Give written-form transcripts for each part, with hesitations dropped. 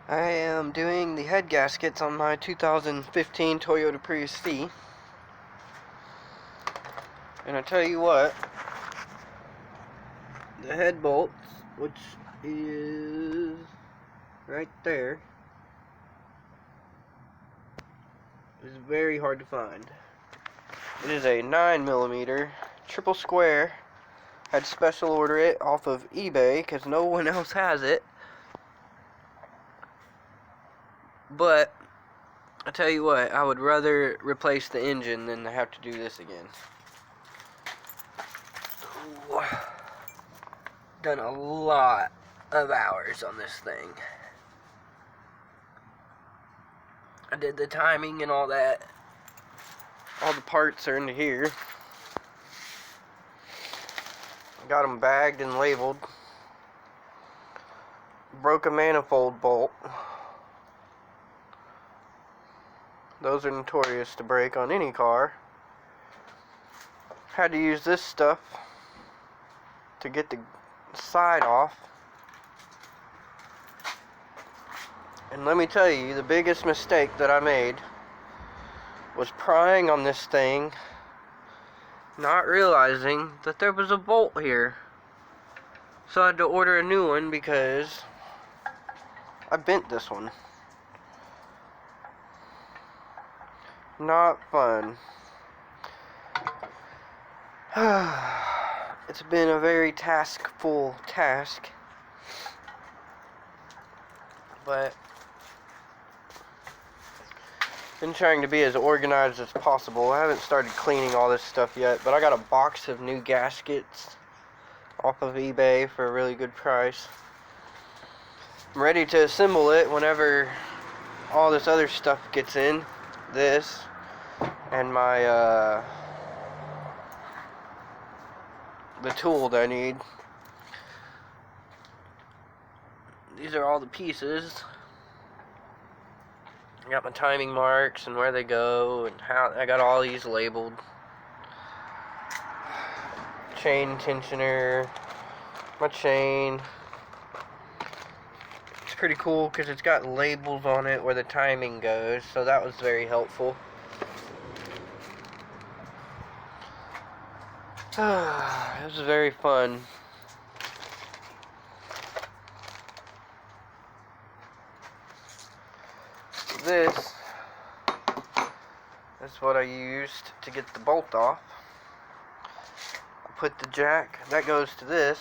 I am doing the head gaskets on my 2015 Toyota Prius C. And I tell you what, the head bolts, which is right there, is very hard to find. It is a 9mm triple square. Had to special order it off of eBay because no one else has it. But I tell you what, I would rather replace the engine than to have to do this again. Ooh. Done a lot of hours on this thing. I did the timing and all that. All the parts are into here. Got them bagged and labeled. Broke a manifold bolt. Those are notorious to break on any car. Had to use this stuff to get the side off. And let me tell you, the biggest mistake that I made was prying on this thing, not realizing that there was a bolt here. So I had to order a new one because I bent this one. Not fun. It's been a very task-full task. But been trying to be as organized as possible. I haven't started cleaning all this stuff yet, but I got a box of new gaskets off of eBay for a really good price. I'm ready to assemble it whenever all this other stuff gets in. This and my the tool that I need. These are all the pieces. I got my timing marks and where they go and how. I got all these labeled. Chain tensioner, my chain. It's pretty cool because it's got labels on it where the timing goes, so that was very helpful. It was very fun. This is what I used to get the bolt off. I put the jack, that goes to this.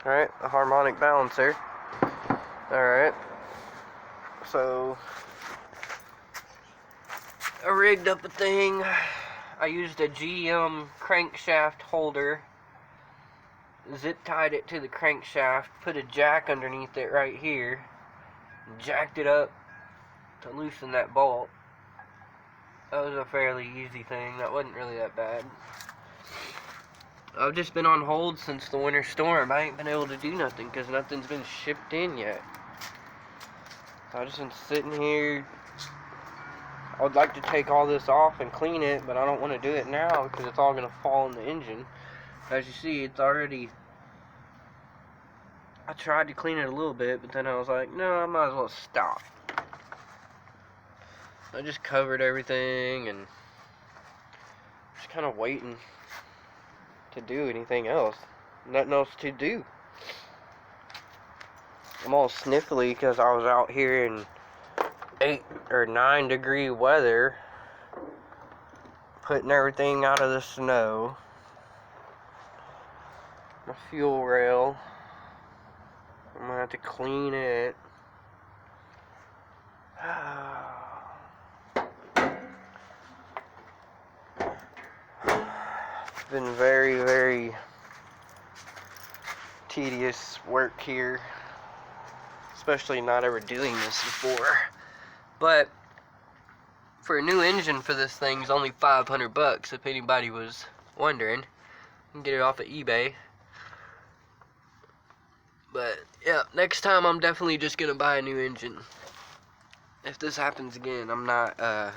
Alright, a harmonic balancer. Alright. So I rigged up a thing. I used a GM crankshaft holder. Zip tied it to the crankshaft, put a jack underneath it right here. Jacked it up to loosen that bolt. That was a fairly easy thing. That wasn't really that bad. I've just been on hold since the winter storm. I ain't been able to do nothing because nothing's been shipped in yet. So I've just been sitting here. I would like to take all this off and clean it, but I don't want to do it now because it's all going to fall in the engine. As you see, it's already... I tried to clean it a little bit, but then I was like, no, I might as well stop. I just covered everything and just kind of waiting to do anything else. Nothing else to do. I'm all sniffly because I was out here in 8 or 9 degree weather putting everything out of the snow. My fuel rail, I'm gonna have to clean it. It's been very, very tedious work here, especially not ever doing this before. But for a new engine for this thing is only $500 if anybody was wondering. You can get it off of eBay. But yeah, next time I'm definitely just gonna buy a new engine. If this happens again, I'm not gonna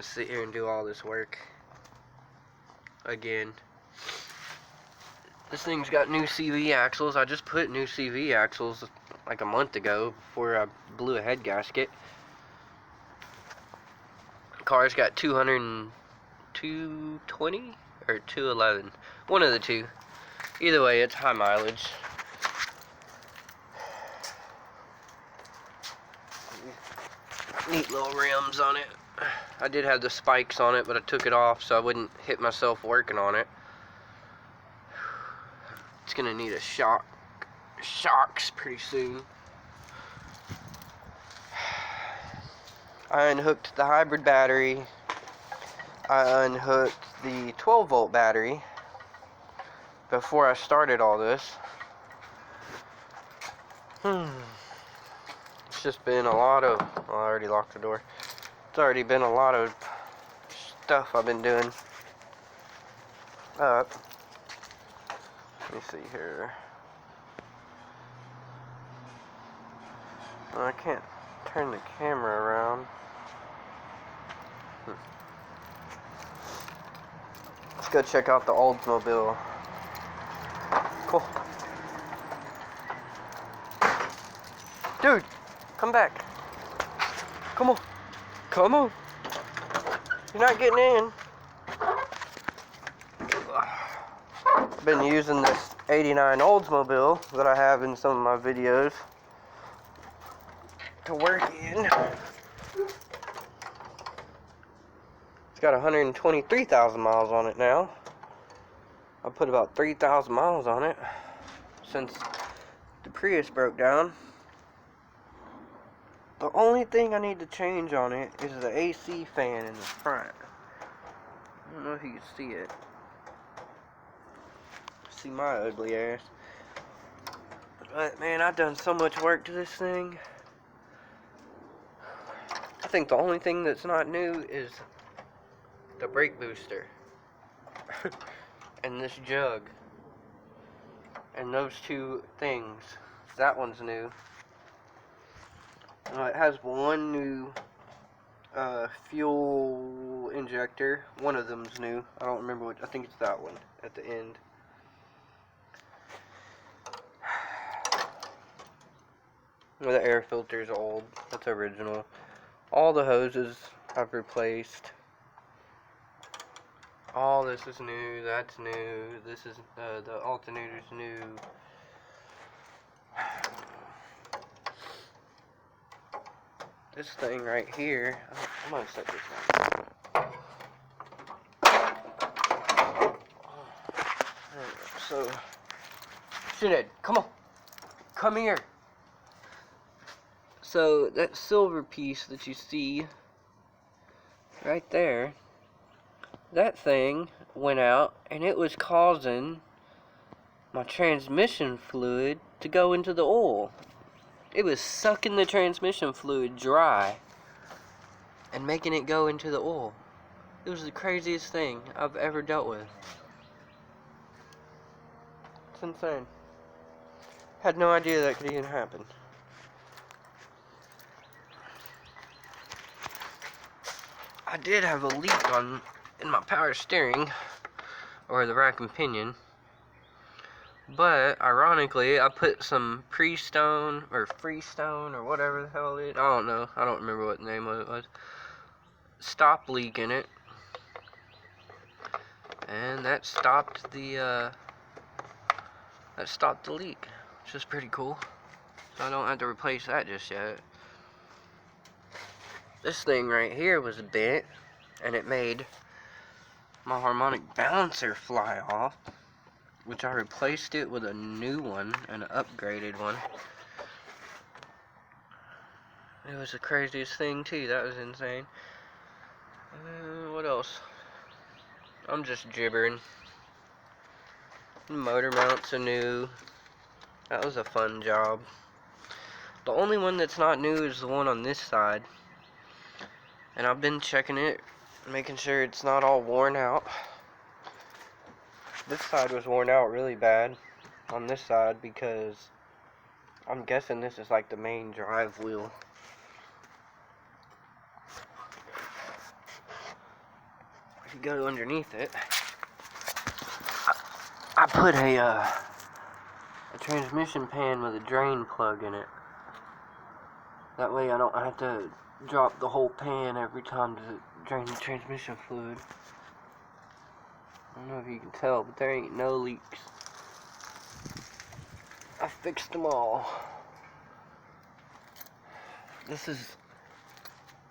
sit here and do all this work again. This thing's got new CV axles. I just put new CV axles like a month ago before I blew a head gasket. Car's got 220 or 211. One of the two. Either way, it's high mileage. Neat little rims on it. I did have the spikes on it, but I took it off so I wouldn't hit myself working on it. It's gonna need a shocks pretty soon. I unhooked the hybrid battery. I unhooked the 12-volt battery before I started all this. It's just been a lot of, well, I already locked the door. It's already been a lot of stuff I've been doing. Let me see here. I can't turn the camera around. Let's go check out the Oldsmobile. Cool. Dude, come back. Come on. Come on. You're not getting in. Been using this 89 Oldsmobile that I have in some of my videos to work in. It's got 123,000 miles on it now. I put about 3,000 miles on it since the Prius broke down. The only thing I need to change on it is the AC fan in the front. I don't know if you can see it. See my ugly ass. But man, I've done so much work to this thing. I think the only thing that's not new is the brake booster. And this jug. And those two things. That one's new. It has one new fuel injector. One of them's new. I don't remember which. I think it's that one at the end. The air filter's old. That's original. All the hoses I've replaced. All this is new. That's new. This is the alternator's new. This thing right here. I'm gonna set this down. So, shithead, come on, come here. So that silver piece that you see right there, that thing went out and it was causing my transmission fluid to go into the oil. It was sucking the transmission fluid dry and making it go into the oil. It was the craziest thing I've ever dealt with. It's insane. Had no idea that could even happen. I did have a leak in my power steering, or the rack and pinion. But, ironically, I put some Freestone, or whatever the hell it is. I don't know. I don't remember what the name of it was. Stop leak in it. And that stopped the leak. Which is pretty cool. So I don't have to replace that just yet. This thing right here was bent. And it made my harmonic balancer fly off. Which I replaced it with a new one, an upgraded one. It was the craziest thing too, that was insane. What else? I'm just gibbering. Motor mounts are new. That was a fun job. The only one that's not new is the one on this side. And I've been checking it, making sure it's not all worn out. This side was worn out really bad on this side because I'm guessing this is like the main drive wheel. If you go underneath it, I put a transmission pan with a drain plug in it. That way I don't have to drop the whole pan every time to drain the transmission fluid. I don't know if you can tell, but there ain't no leaks. I fixed them all. This is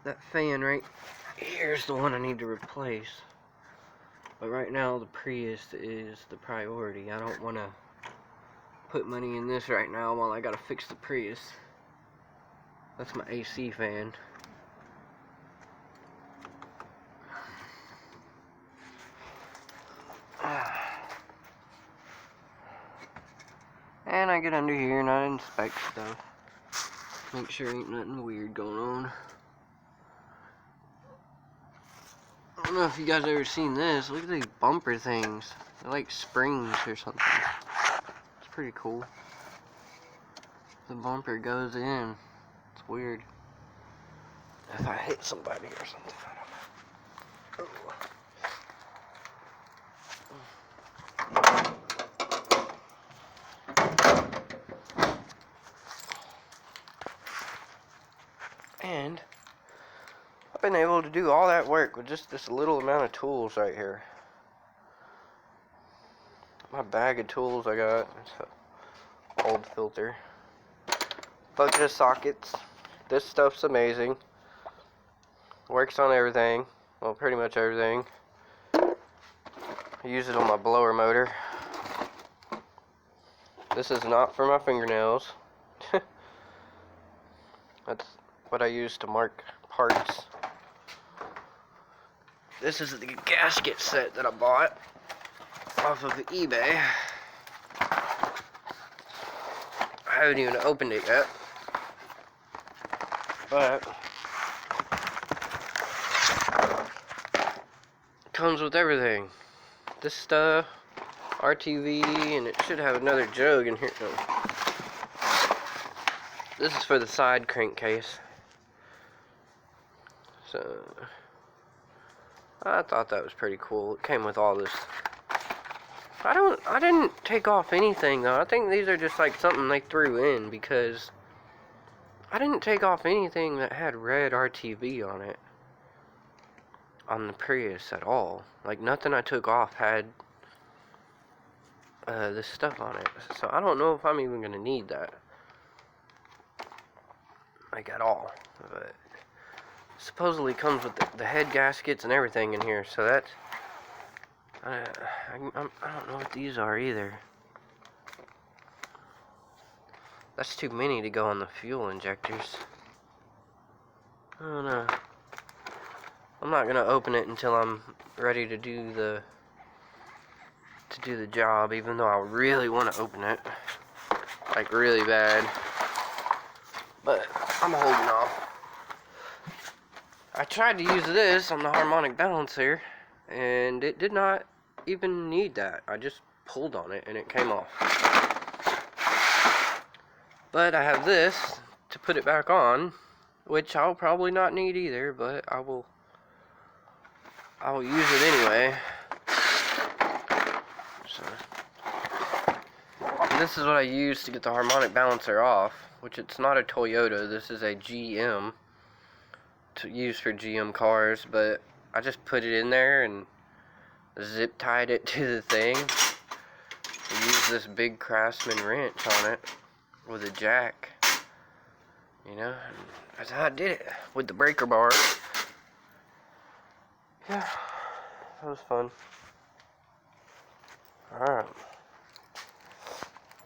that fan right here's the one I need to replace. But right now the Prius is the priority. I don't want to put money in this right now while I gotta fix the Prius. That's my AC fan. And I get under here and I inspect stuff. Make sure ain't nothing weird going on. I don't know if you guys ever seen this. Look at these bumper things. They're like springs or something. It's pretty cool. The bumper goes in. It's weird. If I hit somebody or something, I don't know. And I've been able to do all that work with just this little amount of tools right here. My bag of tools I got. It's an old filter. Bucket of sockets. This stuff's amazing. Works on everything. Well, pretty much everything. I use it on my blower motor. This is not for my fingernails. That's what I use to mark parts. This is the gasket set that I bought off of eBay. I haven't even opened it yet, but it comes with everything. This stuff, RTV, and it should have another jug in here. No. This is for the side crankcase. So I thought that was pretty cool. It came with all this. I didn't take off anything though. I think these are just like something they threw in because I didn't take off anything that had red RTV on it. On the Prius at all. Like nothing I took off had this stuff on it. So I don't know if I'm even gonna need that. Like at all. But supposedly comes with the head gaskets and everything in here, so that I don't know what these are either. That's too many to go on the fuel injectors. I don't know. I'm not gonna open it until I'm ready to do the job, even though I really want to open it, like really bad. But I'm holding off. I tried to use this on the harmonic balancer, and it did not even need that. I just pulled on it, and it came off. But I have this to put it back on, which I'll probably not need either, but I will use it anyway. So, this is what I use to get the harmonic balancer off, which it's not a Toyota. This is a GM. To use for GM cars, but I just put it in there and zip tied it to the thing. I used this big Craftsman wrench on it with a jack, you know, and that's how I did it with the breaker bar. Yeah, that was fun. Alright.